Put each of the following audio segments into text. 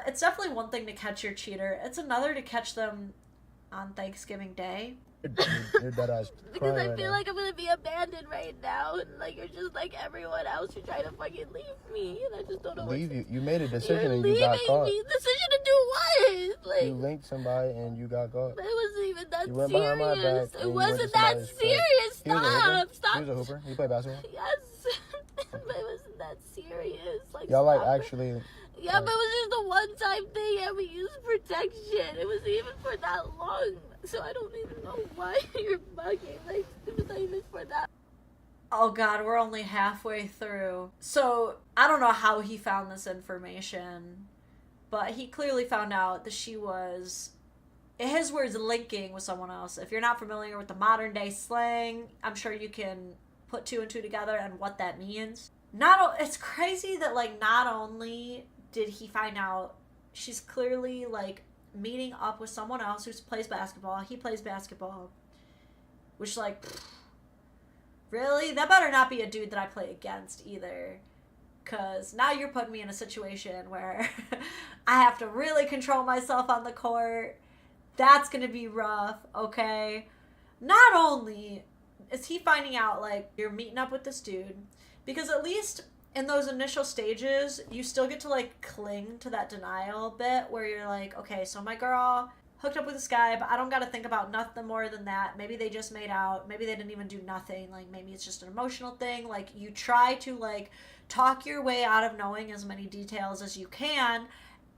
it's definitely one thing to catch your cheater. It's another to catch them on Thanksgiving Day. You're dead ass Because I right feel now. like I'm gonna be abandoned right now, and like you're just like everyone else. You're trying to fucking leave me, and I just don't know what Leave to you. You made a You're decision and you leaving got caught. me. Decision to do what? Like, You linked somebody and you got caught. it wasn't even that You went behind my serious. back. It And you went wasn't to that somebody's crib. serious. He was a hooper. Stop. He was a hooper. He played basketball. Yes, but it wasn't that serious. Like, Y'all like stop it. actually. Yeah, but it was just a one-time thing, and we used protection. It wasn't even for that long, so I don't even know why you're bugging. Like, it was not even for that. Oh god, we're only halfway through. So, I don't know how he found this information, but he clearly found out that she was, in his words, linking with someone else. If you're not familiar with the modern day slang, I'm sure you can put two and two together and what that means. It's crazy that, like, not only did he find out she's clearly, like, meeting up with someone else who plays basketball. He plays basketball. Which, like, really? That better not be a dude that I play against either. Because now you're putting me in a situation where I have to really control myself on the court. That's going to be rough, okay? Not only is he finding out, like, you're meeting up with this dude, because at least in those initial stages, you still get to, like, cling to that denial bit where you're like, okay, so my girl hooked up with this guy, but I don't got to think about nothing more than that. Maybe they just made out. Maybe they didn't even do nothing. Like, maybe it's just an emotional thing. Like, you try to, like, talk your way out of knowing as many details as you can.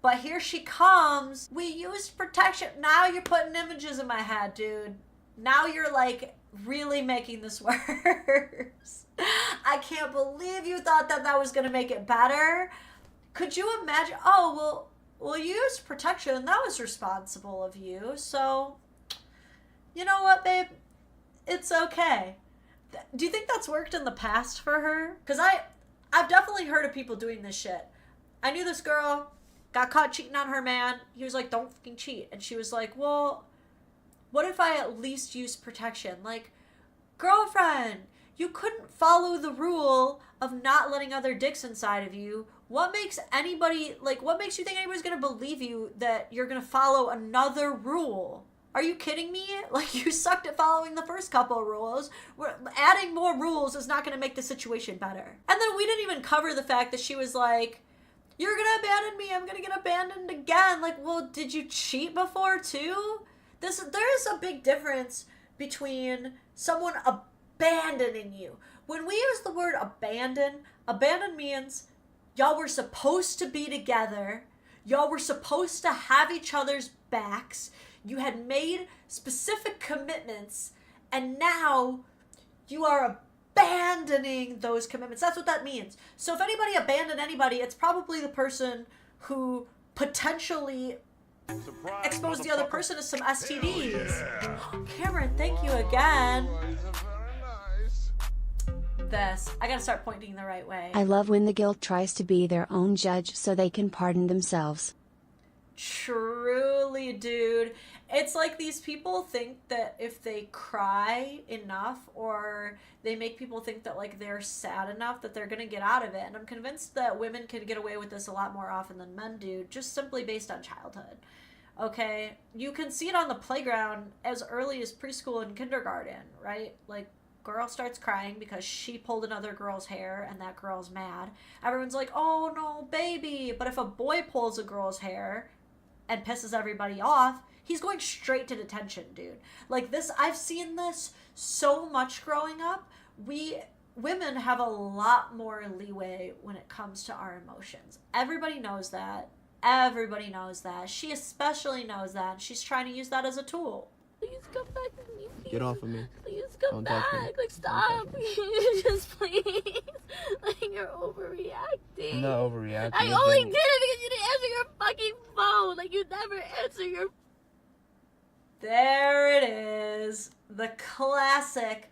But here she comes. We used protection. Now you're putting images in my head, dude. Now you're, like, really making this worse. I can't believe you thought that that was going to make it better. Could you imagine? Oh, well, you used protection. That was responsible of you. So, you know what, babe? It's okay. Do you think that's worked in the past for her? Because I've definitely heard of people doing this shit. I knew this girl, got caught cheating on her man. He was like, don't fucking cheat. And she was like, well, what if I at least use protection? Like, girlfriend, you couldn't follow the rule of not letting other dicks inside of you. What makes you think anybody's gonna believe you that you're gonna follow another rule? Are you kidding me? Like, you sucked at following the first couple of rules. Adding more rules is not gonna make the situation better. And then we didn't even cover the fact that she was like, you're gonna abandon me, I'm gonna get abandoned again. Like, well, did you cheat before too? There is a big difference between someone abandoning you. When we use the word abandon means y'all were supposed to be together. Y'all were supposed to have each other's backs. You had made specific commitments, and now you are abandoning those commitments. That's what that means. So if anybody abandoned anybody, it's probably the person who potentially exposed the other person to some STDs. Yeah. Cameron, thank you again. I gotta start pointing the right way. I love when the guilt tries to be their own judge so they can pardon themselves. Truly, dude. It's like these people think that if they cry enough or they make people think that, like, they're sad enough that they're gonna get out of it. And I'm convinced that women can get away with this a lot more often than men do, just simply based on childhood. Okay? You can see it on the playground as early as preschool and kindergarten, right? Like, girl starts crying because she pulled another girl's hair and that girl's mad. Everyone's like, oh no, baby. But if a boy pulls a girl's hair and pisses everybody off, he's going straight to detention, dude. Like, this, I've seen this so much growing up. Women have a lot more leeway when it comes to our emotions. Everybody knows that. Everybody knows that. She especially knows that. She's trying to use that as a tool. Please come back to me. Please. Get off of me. Please come back. Like, stop. Just please. Like, you're overreacting. I'm not overreacting. I only did it because you didn't answer your fucking phone. Like, you never answer your... There it is. The classic,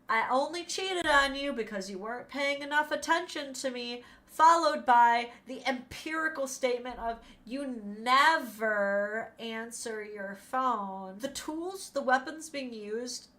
I only cheated on you because you weren't paying enough attention to me, followed by the empirical statement of you never answer your phone. The tools, the weapons being used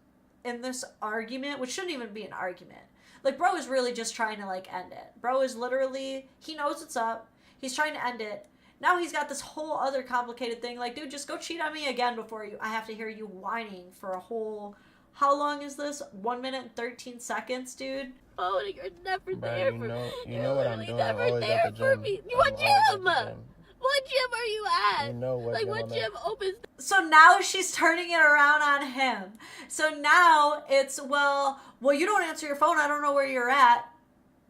in this argument, which shouldn't even be an argument. Like, bro is really just trying to, like, end it. Bro is literally, he knows it's up. He's trying to end it. Now he's got this whole other complicated thing. Like, dude, just go cheat on me again before I have to hear you whining for a whole... How long is this? 1 minute and 13 seconds, dude? Oh, you're never Bruh, there you for know, me. you You're know what I'm literally doing. I'm never always there at the for gym. me. I'm What always at gym? the gym. What gym are you at? You know what Like, gym what I'm gym at. opens? So now she's turning it around on him. So now it's, well, you don't answer your phone. I don't know where you're at.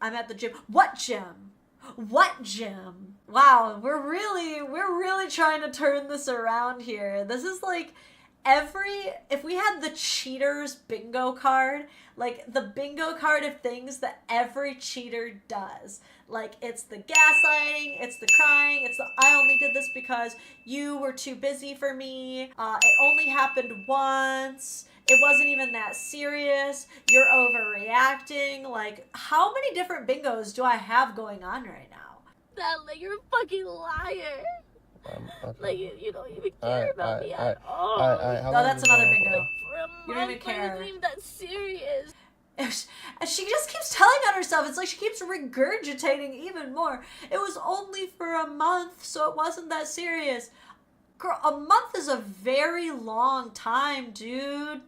I'm at the gym. What gym? What gym? Wow, we're really trying to turn this around here. This is like if we had the cheater's bingo card, like the bingo card of things that every cheater does. Like, it's the gaslighting, it's the crying, it's the I only did this because you were too busy for me, it only happened once, it wasn't even that serious, you're overreacting. Like, how many different bingos do I have going on right now? That, like, you're a fucking liar. Okay. Like, you don't even care about me at all. How No, long that's is it another going for? bingo. For a You don't month, even but it care. wasn't even that serious. And she just keeps telling on herself. It's like she keeps regurgitating even more. It was only for a month, so it wasn't that serious. Girl, a month is a very long time, dude.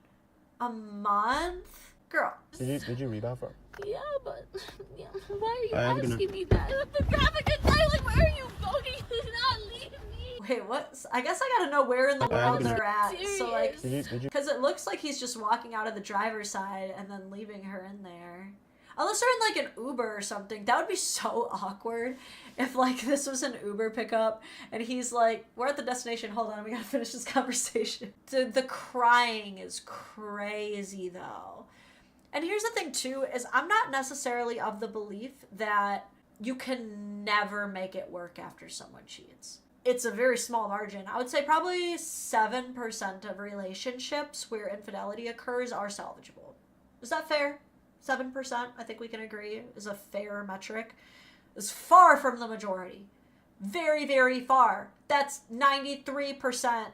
A month? Girl. Did you rebound from? Yeah, but yeah, why Alright, are have you a good asking me that? The graphic design, like, where are you going? Do not leave me. Wait, what? I guess I gotta know where in the world they're at. So, like, Did you? because it looks like he's just walking out of the driver's side and then leaving her in there. Unless they're in, like, an Uber or something. That would be so awkward if, like, this was an Uber pickup and he's like, we're at the destination. Hold on, we gotta finish this conversation. The crying is crazy, though. And here's the thing, too, is I'm not necessarily of the belief that you can never make it work after someone cheats. It's a very small margin. I would say probably 7% of relationships where infidelity occurs are salvageable. Is that fair? 7%, I think we can agree, is a fair metric. It's far from the majority. Very, very far. That's 93%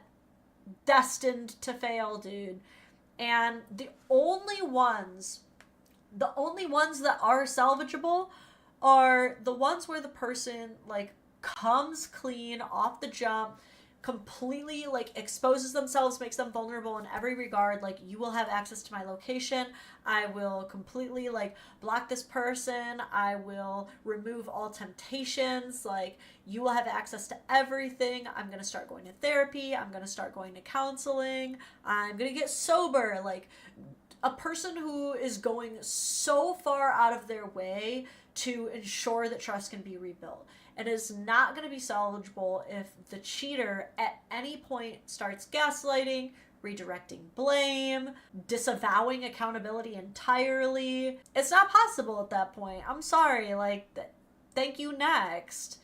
destined to fail, dude. And the only ones that are salvageable are the ones where the person, like, comes clean off the jump, completely, like, exposes themselves, makes them vulnerable in every regard. Like, you will have access to my location. I will completely, like, block this person. I will remove all temptations. Like, you will have access to everything. I'm going to start going to therapy. I'm going to start going to counseling. I'm going to get sober. Like, a person who is going so far out of their way to ensure that trust can be rebuilt. It is not going to be salvageable if the cheater at any point starts gaslighting, redirecting blame, disavowing accountability entirely. It's not possible at that point. I'm sorry, like, thank you, next.